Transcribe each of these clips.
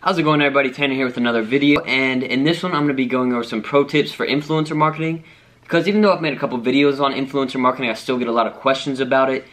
How's it going, everybody? Tanner here with another video, and in this one I'm going to be going over some pro tips for influencer marketing, because even though I've made a couple videos on influencer marketing, I still get a lot of questions about it.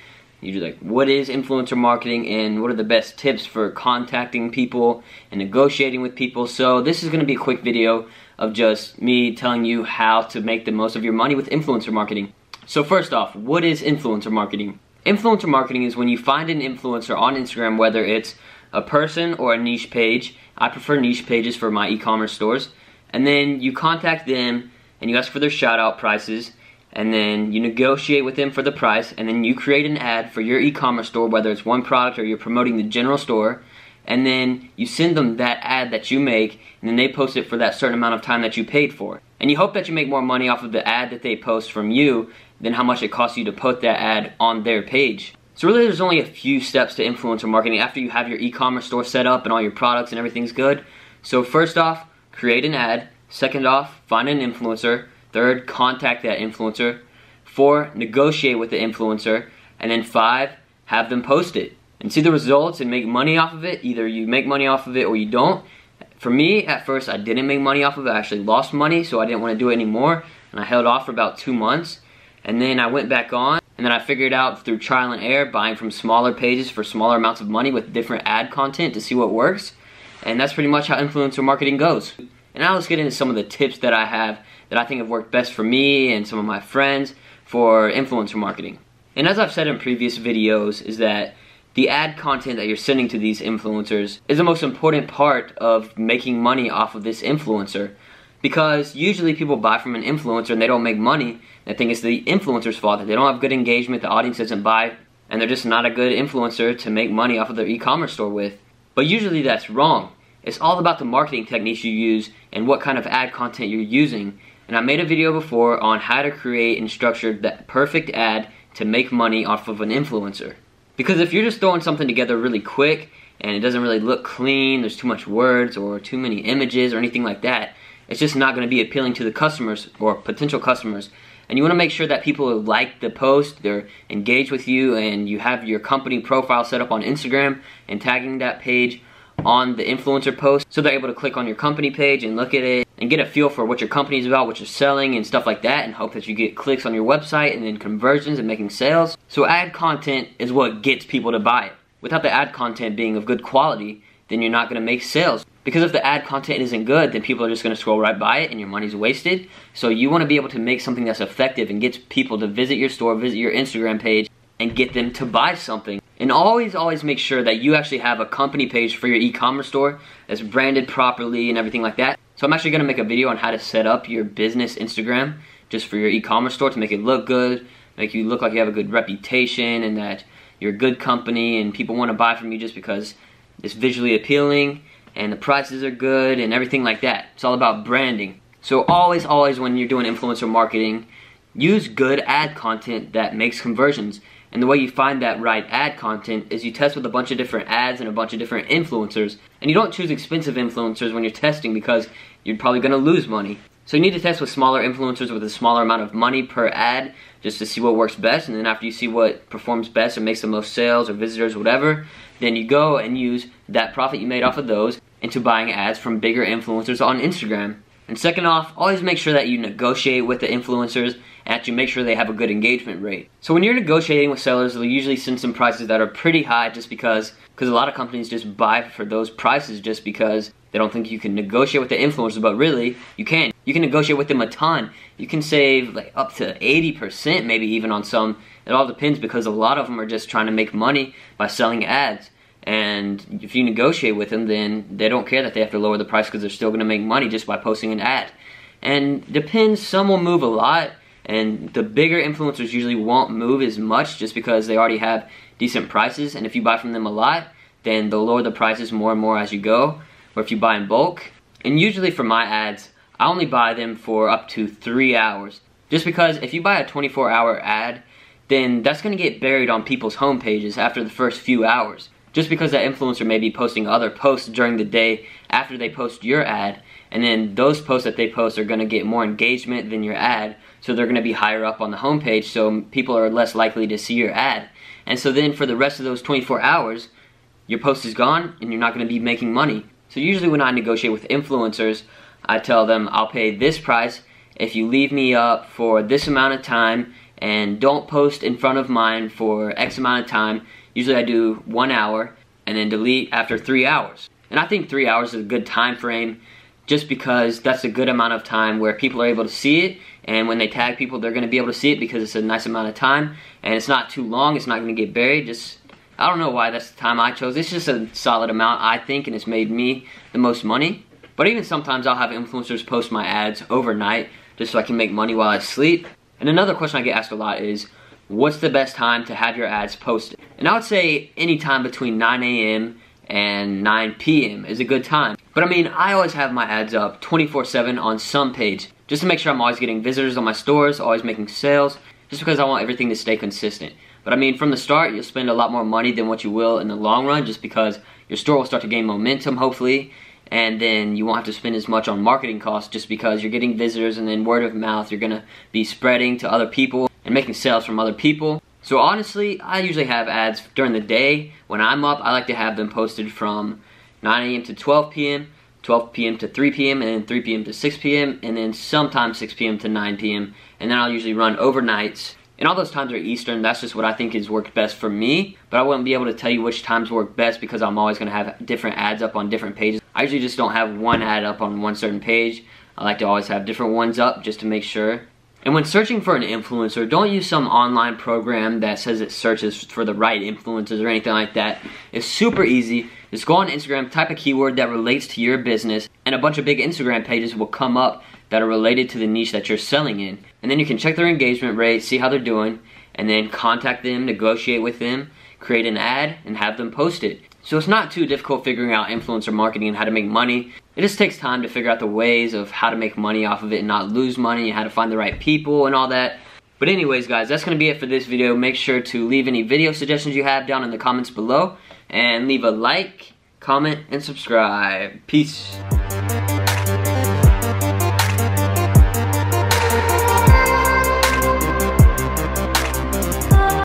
Usually like, what is influencer marketing and what are the best tips for contacting people and negotiating with people? So this is going to be a quick video of just me telling you how to make the most of your money with influencer marketing. So first off, what is influencer marketing? Influencer marketing is when you find an influencer on Instagram, whether it's a person or a niche page. I prefer niche pages for my e-commerce stores. And then you contact them and you ask for their shout out prices, and then you negotiate with them for the price, and then you create an ad for your e-commerce store, whether it's one product or you're promoting the general store, and then you send them that ad that you make, and then they post it for that certain amount of time that you paid for. And you hope that you make more money off of the ad that they post from you than how much it costs you to put that ad on their page. So really there's only a few steps to influencer marketing after you have your e-commerce store set up and all your products and everything's good. So first off, create an ad. Second off, find an influencer. Third, contact that influencer. 4, negotiate with the influencer. And then 5, have them post it and see the results and make money off of it. Either you make money off of it or you don't. For me, at first I didn't make money off of it. I actually lost money, so I didn't want to do it anymore, and I held off for about 2 months. And then I went back on, and then I figured out through trial and error, buying from smaller pages for smaller amounts of money with different ad content to see what works. And that's pretty much how influencer marketing goes. And now let's get into some of the tips that I have that I think have worked best for me and some of my friends for influencer marketing. And as I've said in previous videos, is that the ad content that you're sending to these influencers is the most important part of making money off of this influencer. Because usually people buy from an influencer and they don't make money. I think it's the influencer's fault that they don't have good engagement, the audience doesn't buy, and they're just not a good influencer to make money off of their e-commerce store with. But usually that's wrong. It's all about the marketing techniques you use and what kind of ad content you're using. And I made a video before on how to create and structure that perfect ad to make money off of an influencer. Because if you're just throwing something together really quick and it doesn't really look clean, there's too much words or too many images or anything like that, it's just not going to be appealing to the customers or potential customers. And you want to make sure that people like the post, they're engaged with you, and you have your company profile set up on Instagram and tagging that page on the influencer post so they're able to click on your company page and look at it and get a feel for what your company is about, what you're selling and stuff like that, and hope that you get clicks on your website and then conversions and making sales. So ad content is what gets people to buy it. Without the ad content being of good quality, then you're not going to make sales. Because if the ad content isn't good, then people are just going to scroll right by it and your money's wasted. So you want to be able to make something that's effective and gets people to visit your store, visit your Instagram page, and get them to buy something. And always make sure that you actually have a company page for your e-commerce store that's branded properly and everything like that. So I'm actually going to make a video on how to set up your business Instagram just for your e-commerce store to make it look good, make you look like you have a good reputation and that you're a good company and people want to buy from you just because it's visually appealing and the prices are good and everything like that. It's all about branding. So always when you're doing influencer marketing, use good ad content that makes conversions. And the way you find that right ad content is you test with a bunch of different ads and a bunch of different influencers. And you don't choose expensive influencers when you're testing because you're probably going to lose money. So you need to test with smaller influencers with a smaller amount of money per ad just to see what works best, and then after you see what performs best or makes the most sales or visitors or whatever, then you go and use that profit you made off of those into buying ads from bigger influencers on Instagram. And second off, always make sure that you negotiate with the influencers and that you make sure they have a good engagement rate. So when you're negotiating with sellers, they'll usually send some prices that are pretty high just because a lot of companies just buy for those prices just because they don't think you can negotiate with the influencers, but really, you can. You can negotiate with them a ton. You can save like up to 80% maybe even on some. It all depends because a lot of them are just trying to make money by selling ads. And if you negotiate with them, then they don't care that they have to lower the price because they're still going to make money just by posting an ad. And depends, some will move a lot, and the bigger influencers usually won't move as much just because they already have decent prices. And if you buy from them a lot, then they'll lower the prices more and more as you go. Or if you buy in bulk. And usually for my ads, I only buy them for up to 3 hours. Just because if you buy a 24-hour ad, then that's going to get buried on people's home pages after the first few hours. Just because that influencer may be posting other posts during the day after they post your ad, and then those posts that they post are going to get more engagement than your ad, so they're going to be higher up on the home page, so people are less likely to see your ad. And so then for the rest of those 24 hours, your post is gone and you're not going to be making money. So usually when I negotiate with influencers, I tell them I'll pay this price if you leave me up for this amount of time and don't post in front of mine for X amount of time. Usually I do 1 hour and then delete after 3 hours. And I think 3 hours is a good time frame just because that's a good amount of time where people are able to see it, and when they tag people they're going to be able to see it because it's a nice amount of time and it's not too long, it's not going to get buried. Just, I don't know why that's the time I chose. It's just a solid amount, I think, and it's made me the most money. But even sometimes I'll have influencers post my ads overnight just so I can make money while I sleep. And another question I get asked a lot is, what's the best time to have your ads posted? And I would say any time between 9 a.m. and 9 p.m. is a good time. But I mean, I always have my ads up 24/7 on some page just to make sure I'm always getting visitors on my stores, always making sales, just because I want everything to stay consistent. But I mean, from the start, you'll spend a lot more money than what you will in the long run just because your store will start to gain momentum, hopefully, and then you won't have to spend as much on marketing costs just because you're getting visitors, and then word of mouth, you're going to be spreading to other people and making sales from other people. So honestly, I usually have ads during the day. When I'm up, I like to have them posted from 9 a.m. to 12 p.m., 12 p.m. to 3 p.m., and then 3 p.m. to 6 p.m., and then sometimes 6 p.m. to 9 p.m., and then I'll usually run overnights. And all those times are Eastern. That's just what I think has worked best for me, but I wouldn't be able to tell you which times work best because I'm always going to have different ads up on different pages. I usually just don't have one ad up on one certain page. I like to always have different ones up just to make sure. And when searching for an influencer, don't use some online program that says it searches for the right influencers or anything like that. It's super easy. Just go on Instagram, type a keyword that relates to your business, and a bunch of big Instagram pages will come up that are related to the niche that you're selling in. And then you can check their engagement rate, see how they're doing, and then contact them, negotiate with them, create an ad, and have them post it. So it's not too difficult figuring out influencer marketing and how to make money. It just takes time to figure out the ways of how to make money off of it and not lose money, and how to find the right people and all that. But anyways guys, that's going to be it for this video. Make sure to leave any video suggestions you have down in the comments below, and leave a like, comment, and subscribe. Peace.